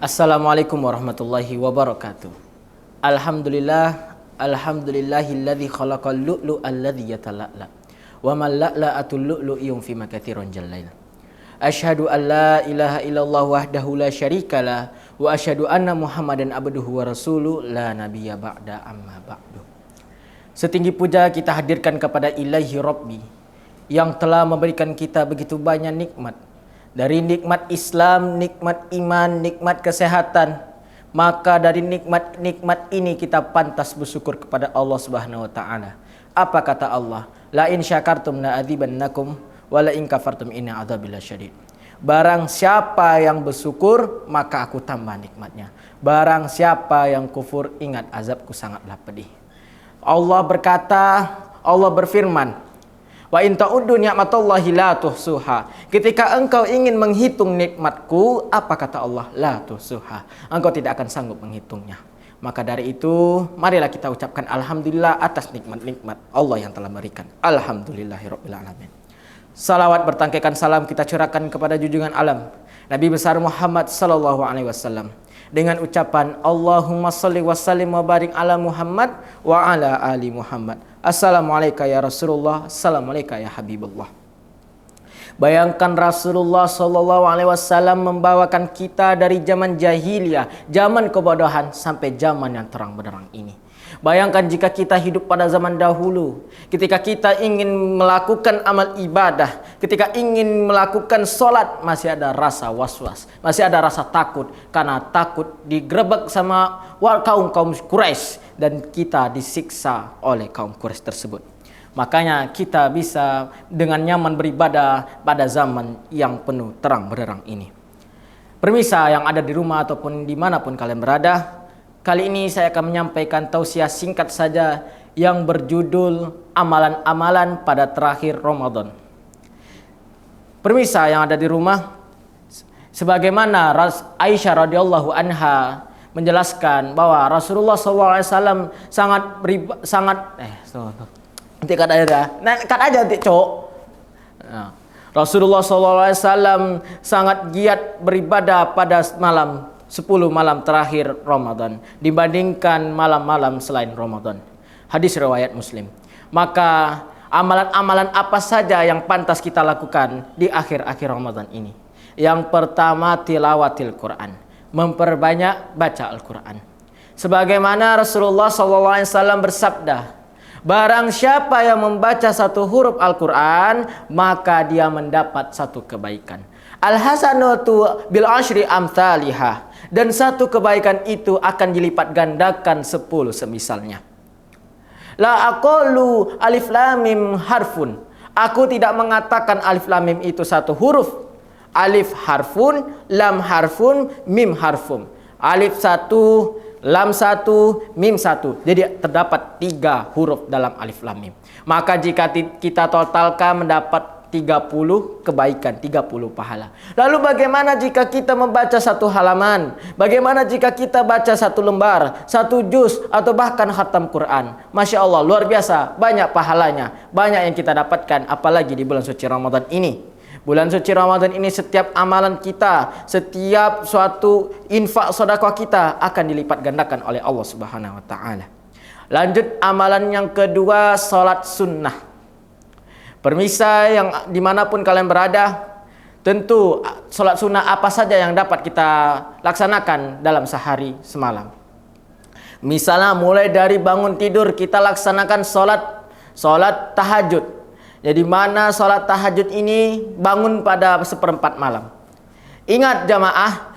Assalamualaikum warahmatullahi wabarakatuh. Alhamdulillahilladzi khalaqal lu'lu'a alladzi yatala'la wa man la'la'atul lu'lu'iyum fi makatsiran jallaila. Asyhadu an la ilaha illallah wahdahu la syarikalah wa asyhadu anna Muhammadan abduhu wa rasuluh la nabiyya ba'da amma ba'du. Setinggi puja kita hadirkan kepada Ilahi Rabbi yang telah memberikan kita begitu banyak nikmat. Dari nikmat Islam, nikmat iman, nikmat kesehatan, maka dari nikmat-nikmat ini kita pantas bersyukur kepada Allah Subhanahu wa taala. Apa kata Allah? La in syakartum la adzibannakum wa la in kafartum inna adzabi lasyadid. Barang siapa yang bersyukur, maka aku tambah nikmatnya. Barang siapa yang kufur, ingat azabku sangatlah pedih. Allah berkata, Allah berfirman, wa in ta'uddu ni'matallahi la tuhsuha. Ketika engkau ingin menghitung nikmatku, apa kata Allah? La tuhsuha. Engkau tidak akan sanggup menghitungnya. Maka dari itu, marilah kita ucapkan alhamdulillah atas nikmat-nikmat Allah yang telah berikan. Alhamdulillahirabbil alamin. Salawat bertangkaikan salam kita curahkan kepada junjungan alam Nabi besar Muhammad sallallahu alaihi wasallam dengan ucapan Allahumma shalli wa sallim wa barik ala Muhammad wa ala ali Muhammad. Assalamualaikum ya Rasulullah, assalamualaikum ya Habibullah. Bayangkan Rasulullah sallallahu alaihi wasallam membawakan kita dari zaman jahiliyah, zaman kebodohan sampai zaman yang terang benderang ini. Bayangkan jika kita hidup pada zaman dahulu, ketika kita ingin melakukan amal ibadah, ketika ingin melakukan sholat, masih ada rasa was-was, masih ada rasa takut, karena takut digerebek sama kaum Quraisy dan kita disiksa oleh kaum Quraisy tersebut. Makanya kita bisa dengan nyaman beribadah pada zaman yang penuh terang benderang ini. Permisa yang ada di rumah ataupun dimanapun kalian berada, kali ini saya akan menyampaikan tausiah singkat saja yang berjudul amalan-amalan pada terakhir Ramadan. Permisa yang ada di rumah, sebagaimana Aisyah radhiyallahu anha menjelaskan bahwa Rasulullah SAW Rasulullah SAW sangat giat beribadah pada malam 10 malam terakhir Ramadan dibandingkan malam-malam selain Ramadan. Hadis riwayat Muslim. Maka amalan-amalan apa saja yang pantas kita lakukan di akhir-akhir Ramadan ini? Yang pertama, tilawatil Quran, memperbanyak baca Al-Quran. Sebagaimana Rasulullah SAW bersabda, barang siapa yang membaca satu huruf Al-Quran, maka dia mendapat satu kebaikan. Al-hasanatu bil ashri amthaliha. Dan satu kebaikan itu akan dilipat gandakan 10 semisalnya. La aqulu alif lam mim harfun. Aku tidak mengatakan alif lam mim itu satu huruf. Alif harfun, lam harfun, mim harfun. Alif 1, lam 1, mim 1. Jadi terdapat 3 huruf dalam alif lam mim. Maka jika kita totalkan mendapat 30 kebaikan, 30 pahala. Lalu bagaimana jika kita membaca satu halaman? Bagaimana jika kita baca satu lembar, satu juz, atau bahkan khatam Quran? Masya Allah, luar biasa, banyak pahalanya, banyak yang kita dapatkan, apalagi di bulan suci Ramadan ini. Bulan suci Ramadan ini setiap amalan kita, setiap suatu infak sedekah kita akan dilipat gandakan oleh Allah Subhanahu wa taala. Lanjut amalan yang kedua, salat sunnah. Permisa yang dimanapun kalian berada, tentu salat sunnah apa saja yang dapat kita laksanakan dalam sehari semalam. Misalnya mulai dari bangun tidur kita laksanakan salat tahajud. Jadi mana salat tahajud ini bangun pada 1/4 malam. Ingat jamaah,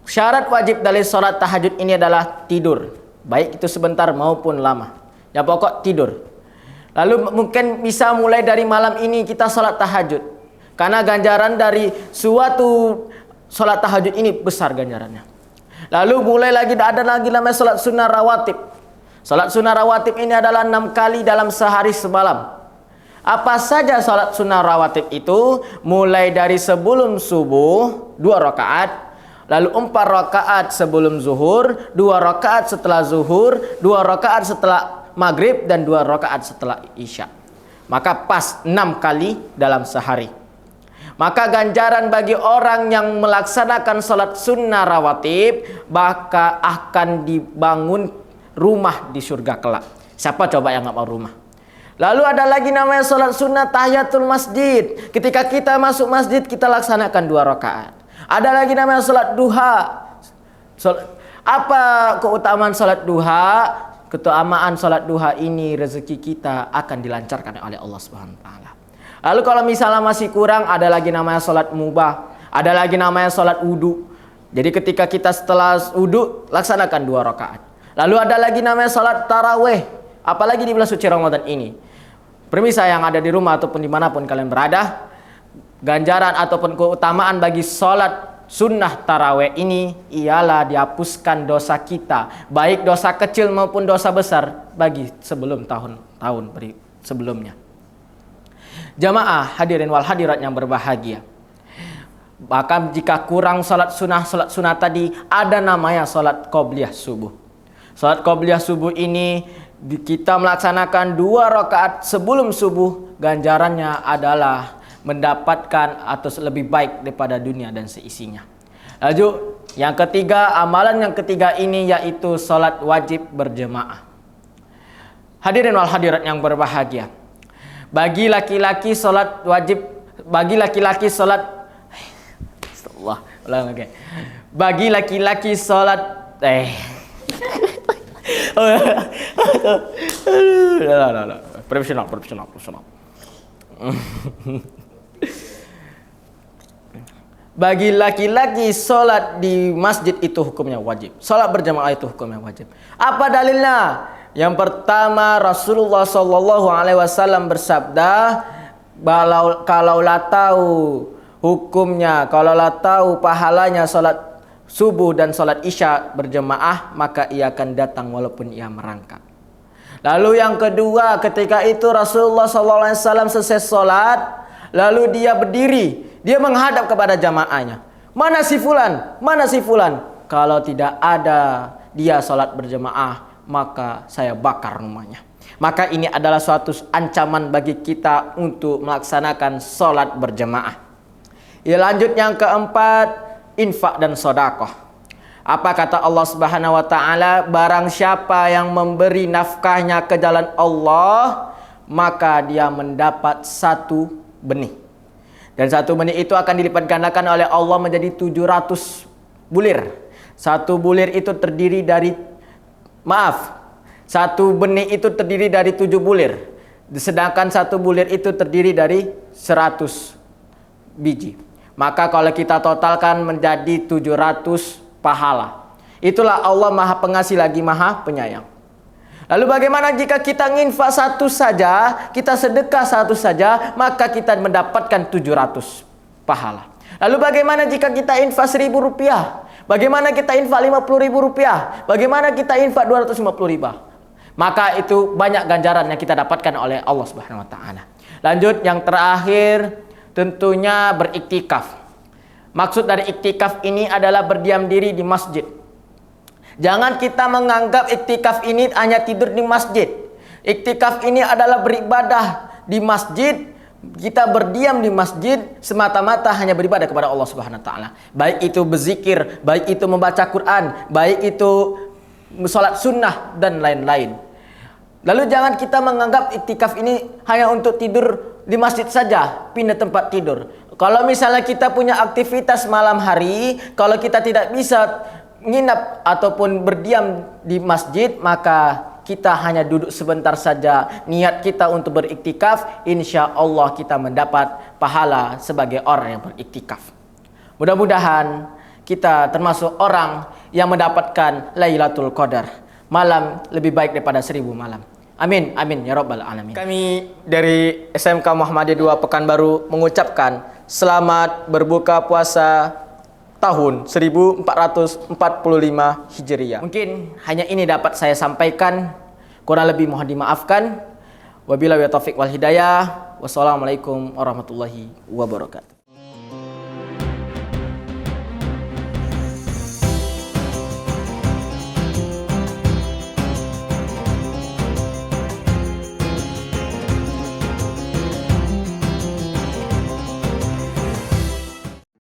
syarat wajib dari salat tahajud ini adalah tidur, baik itu sebentar maupun lama. Ya pokok tidur. Lalu mungkin bisa mulai dari malam ini kita salat tahajud. Karena ganjaran dari suatu salat tahajud ini besar ganjarannya. Lalu mulai lagi ada lagi namanya salat sunnah rawatib. Salat sunnah rawatib ini adalah 6 kali dalam sehari semalam. Apa saja salat sunnah rawatib itu? Mulai dari sebelum subuh 2 rakaat, lalu 4 rakaat sebelum zuhur, 2 rakaat setelah zuhur, 2 rakaat setelah maghrib, dan 2 rakaat setelah isya. Maka pas 6 kali dalam sehari. Maka ganjaran bagi orang yang melaksanakan salat sunnah rawatib, maka akan dibangun rumah di surga kelak. Siapa coba yang nggak mau rumah? Lalu ada lagi namanya salat sunnah tahiyatul masjid. Ketika kita masuk masjid, kita laksanakan 2 rakaat. Ada lagi namanya salat duha. Apa keutamaan salat duha? Keutamaan salat duha ini, rezeki kita akan dilancarkan oleh Allah Subhanahu wa taala. Lalu kalau misalnya masih kurang, ada lagi namanya salat mubah, ada lagi namanya salat wudu. Jadi ketika kita setelah wudu, laksanakan 2 rakaat. Lalu ada lagi namanya salat tarawih, apalagi di bulan suci Ramadan ini. Pemirsa yang ada di rumah ataupun dimanapun kalian berada, ganjaran ataupun keutamaan bagi salat sunnah tarawih ini ialah dihapuskan dosa kita, baik dosa kecil maupun dosa besar bagi sebelum tahun-tahun sebelumnya. Jamaah hadirin wal hadirat yang berbahagia. Bahkan jika kurang salat sunnah tadi, ada namanya salat qobliyah subuh. Salat qobliyah subuh ini kita melaksanakan 2 rakaat sebelum subuh, ganjarannya adalah mendapatkan atau lebih baik daripada dunia dan seisinya. Lalu yang ketiga, amalan yang ketiga ini yaitu salat wajib berjemaah. Hadirin wal hadirat yang berbahagia. Bagi laki-laki salat wajib, bagi laki-laki salat Astagfirullah, ulang lagi. Bagi laki-laki salat profesional. Bagi laki-laki salat di masjid itu hukumnya wajib. Salat berjamaah itu hukumnya wajib. Apa dalilnya? Yang pertama, Rasulullah SAW bersabda, kalaulah tahu hukumnya, kalaulah tahu pahalanya salat subuh dan salat isya berjemaah, maka ia akan datang walaupun ia merangkak. Lalu yang kedua, ketika itu Rasulullah SAW selesai salat, lalu dia berdiri, dia menghadap kepada jamaahnya. Mana si fulan? Mana si fulan? Kalau tidak ada dia salat berjemaah, maka saya bakar rumahnya. Maka ini adalah suatu ancaman bagi kita untuk melaksanakan salat berjemaah. Ya, lanjut yang keempat, infak dan sedekah. Apa kata Allah Subhanahu wa taala? Barang siapa yang memberi nafkahnya ke jalan Allah, maka dia mendapat 1 benih. Dan 1 benih itu akan dilipat gandakan oleh Allah menjadi 700 bulir. 1 bulir itu terdiri dari 1 benih itu terdiri dari 7 bulir. Sedangkan 1 bulir itu terdiri dari 100 biji. Maka kalau kita totalkan menjadi 700 pahala. Itulah Allah Maha Pengasih lagi Maha Penyayang. Lalu bagaimana jika kita nginfak 1 saja, kita sedekah 1 saja, maka kita mendapatkan 700 pahala. Lalu bagaimana jika kita infak 1.000 rupiah? Bagaimana kita infak 50.000 rupiah? Bagaimana kita infak 250 ribu? Maka itu banyak ganjaran yang kita dapatkan oleh Allah Subhanahu wa taala. Lanjut yang terakhir, tentunya beriktikaf. Maksud dari iktikaf ini adalah berdiam diri di masjid. Jangan kita menganggap iktikaf ini hanya tidur di masjid. Iktikaf ini adalah beribadah di masjid. Kita berdiam di masjid semata-mata hanya beribadah kepada Allah Subhanahu wa taala. Baik itu berzikir, baik itu membaca Quran, baik itu salat sunnah dan lain-lain. Lalu jangan kita menganggap iktikaf ini hanya untuk tidur di masjid saja, pindah tempat tidur. Kalau misalnya kita punya aktivitas malam hari, kalau kita tidak bisa nginap ataupun berdiam di masjid, maka kita hanya duduk sebentar saja. Niat kita untuk beriktikaf, insya Allah kita mendapat pahala sebagai orang yang beriktikaf. Mudah-mudahan kita termasuk orang yang mendapatkan Lailatul Qadar, malam lebih baik daripada 1000 malam. Amin, amin ya rabbal alamin. Kami dari SMK Muhammadiyah 2 Pekanbaru mengucapkan selamat berbuka puasa tahun 1445 Hijriah. Mungkin hanya ini dapat saya sampaikan, kurang lebih mohon dimaafkan. Wabillahi taufiq wal hidayah. Wassalamualaikum warahmatullahi wabarakatuh.